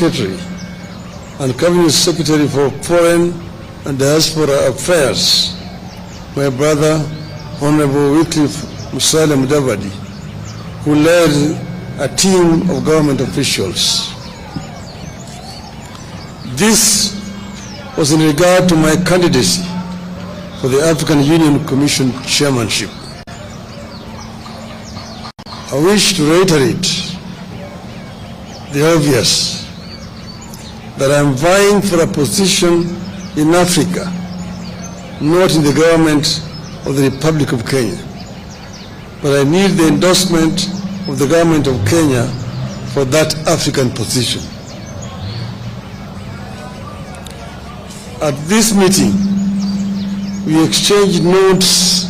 Secretary and Cabinet Secretary for Foreign and Diaspora Affairs, my brother, Honorable Wycliffe Musalia Mudavadi, who led a team of government officials. This was in regard to my candidacy for the African Union Commission chairmanship. I wish to reiterate the obvious, that I am vying for a position in Africa, not in the government of the Republic of Kenya. But I need the endorsement of the government of Kenya for that African position. At this meeting, we exchanged notes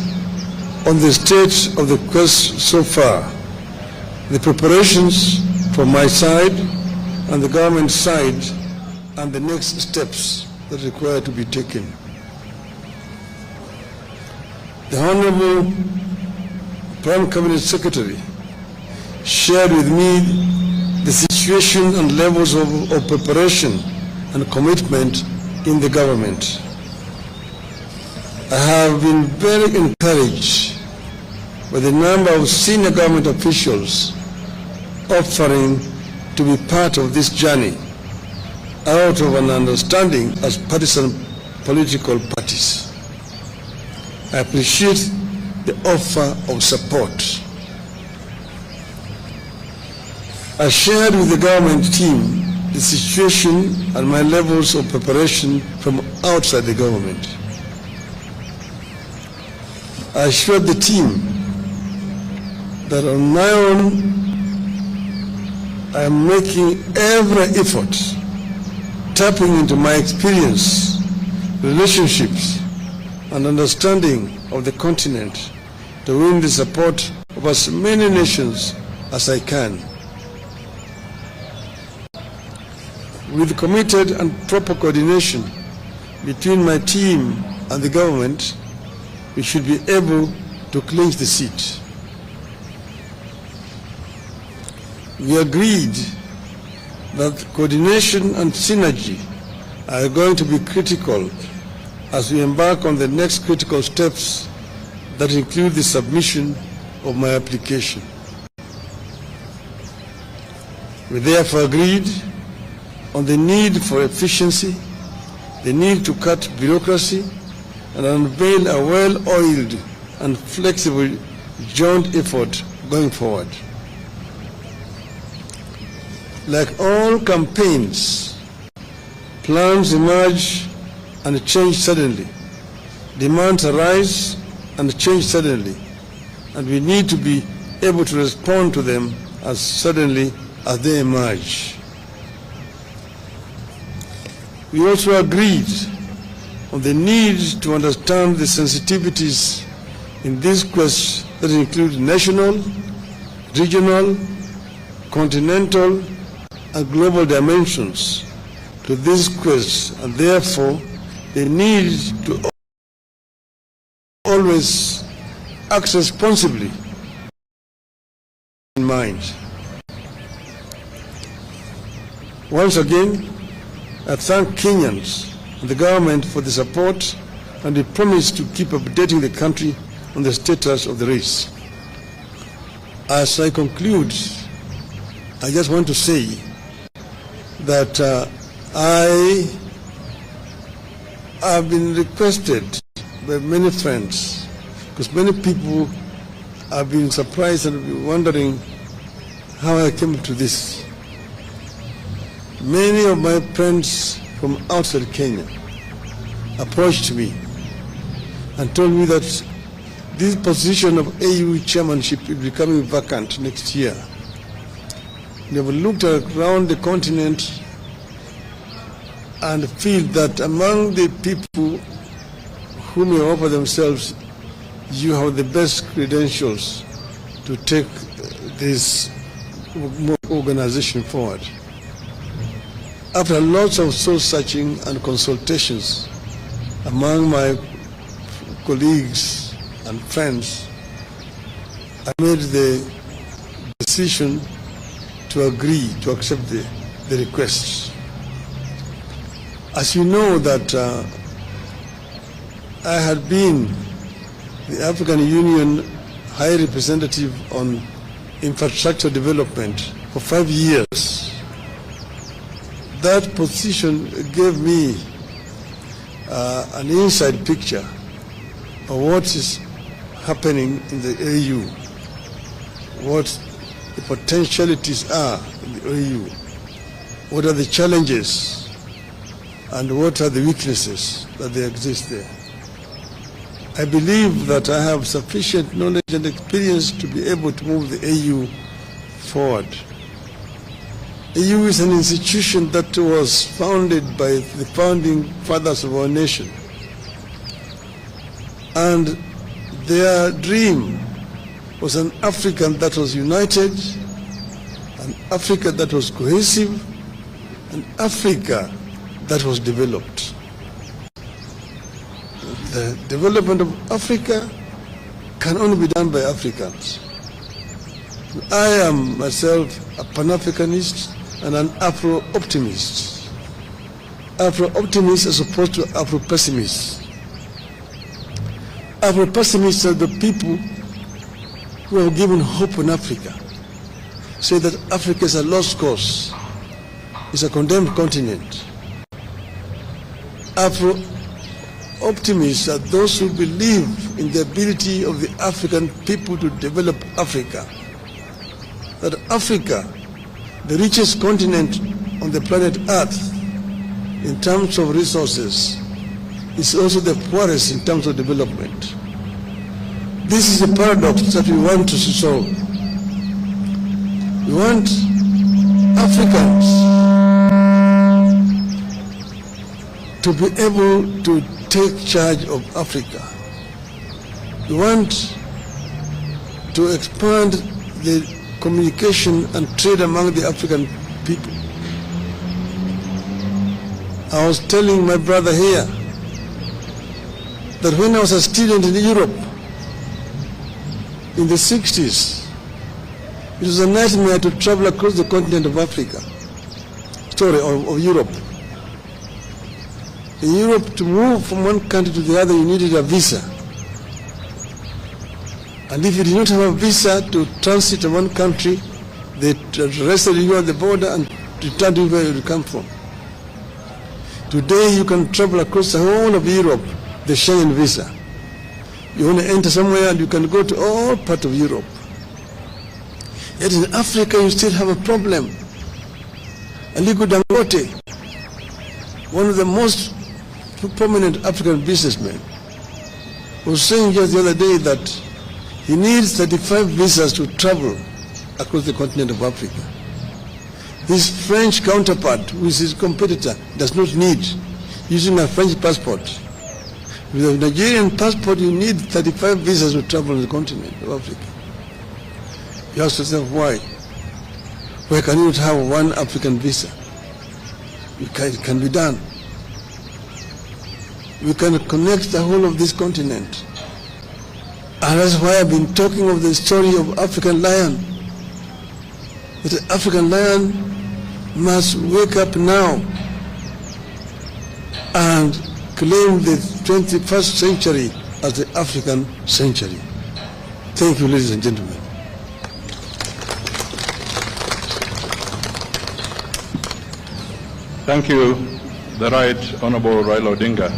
on the state of the quest so far, the preparations from my side and the government side, and the next steps that require to be taken. The Honorable Prime Cabinet Secretary shared with me the situation and levels of preparation and commitment in the government. I have been very encouraged by the number of senior government officials offering to be part of this journey out of an understanding as partisan political parties. I appreciate the offer of support. I shared with the government team the situation and my levels of preparation from outside the government. I assured the team that on my own I am making every effort, tapping into my experience, relationships, and understanding of the continent to win the support of as many nations as I can. With committed and proper coordination between my team and the government, we should be able to clinch the seat. We agreed that coordination and synergy are going to be critical as we embark on the next critical steps that include the submission of my application. We therefore agreed on the need for efficiency, the need to cut bureaucracy, and unveil a well-oiled and flexible joint effort going forward. Like all campaigns, plans emerge and change suddenly. Demands arise and change suddenly, and we need to be able to respond to them as suddenly as they emerge. We also agreed on the need to understand the sensitivities in this quest that include national, regional, continental, and global dimensions to this quest, and therefore the need to always act responsibly in mind. Once again, I thank Kenyans and the government for the support and the promise to keep updating the country on the status of the race. As I conclude, I just want to say that I have been requested by many friends, because many people have been surprised and been wondering how I came to this. Many of my friends from outside Kenya approached me and told me that this position of AU chairmanship is becoming vacant next year. They have looked around the continent and feel that among the people who may offer themselves, you have the best credentials to take this organization forward. After lots of soul searching and consultations among my colleagues and friends, I made the decision to agree to accept the the request. As you know that I had been the African Union High Representative on Infrastructure Development for 5 years. That position gave me an inside picture of what is happening in the AU, what the potentialities are in the AU, what are the challenges, and what are the weaknesses that they exist there. I believe that I have sufficient knowledge and experience to be able to move the AU forward. AU is an institution that was founded by the founding fathers of our nation. And their dream was an Africa that was united, an Africa that was cohesive, an Africa that was developed. The development of Africa can only be done by Africans. I am myself a Pan-Africanist and an Afro-optimist. Afro-optimist as opposed to Afro-pessimist. Afro-pessimists are the people who have given hope in Africa, say that Africa is a lost cause, is a condemned continent. Afro-optimists are those who believe in the ability of the African people to develop Africa. That Africa, the richest continent on the planet Earth in terms of resources, is also the poorest in terms of development. This is a paradox that we want to solve. We want Africans to be able to take charge of Africa. We want to expand the communication and trade among the African people. I was telling my brother here that when I was a student in Europe in the 60s, it was a nightmare to travel across the continent of Africa, of Europe. In Europe, to move from one country to the other, you needed a visa. And if you did not have a visa to transit in one country, they arrested you at the border and returned you where you come from. Today, you can travel across the whole of Europe, the Schengen visa. You want to enter somewhere and you can go to all parts of Europe. Yet in Africa, you still have a problem. Aliko Dangote, one of the most prominent African businessmen, was saying just the other day that he needs 35 visas to travel across the continent of Africa. His French counterpart, who is his competitor, does not need, using a French passport. With a Nigerian passport, you need 35 visas to travel on the continent of Africa. You ask yourself, why? Why can you not have one African visa? It can be done. We can connect the whole of this continent. And that's why I've been talking of the story of African lion. That the African lion must wake up now and claim the 21st century as the African century. Thank you, ladies and gentlemen. Thank you, the Right Honorable Raila Odinga.